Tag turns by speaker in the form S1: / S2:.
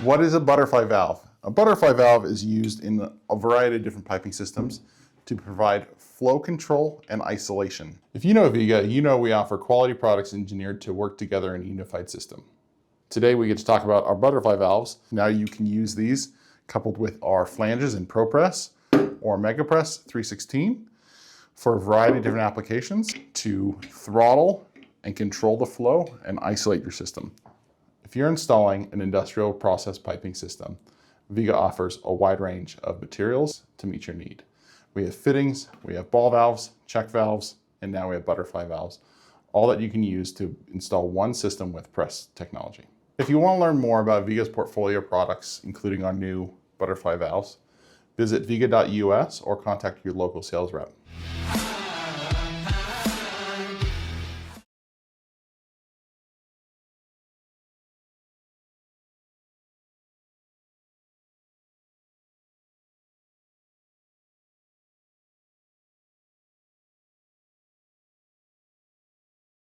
S1: What is a butterfly valve? A butterfly valve is used in a variety of different piping systems to provide flow control and isolation. If you know Viega, you know we offer quality products engineered to work together in a unified system. Today we get to talk about our butterfly valves. Now you can use these coupled with our flanges in ProPress or MegaPress 316 for a variety of different applications to throttle and control the flow and isolate your system. If you're installing an industrial process piping system, Viega offers a wide range of materials to meet your need. We have fittings, we have ball valves, check valves, and now we have butterfly valves, all that you can use to install one system with press technology. If you want to learn more about Viega's portfolio of products, including our new butterfly valves, visit viega.us or contact your local sales rep.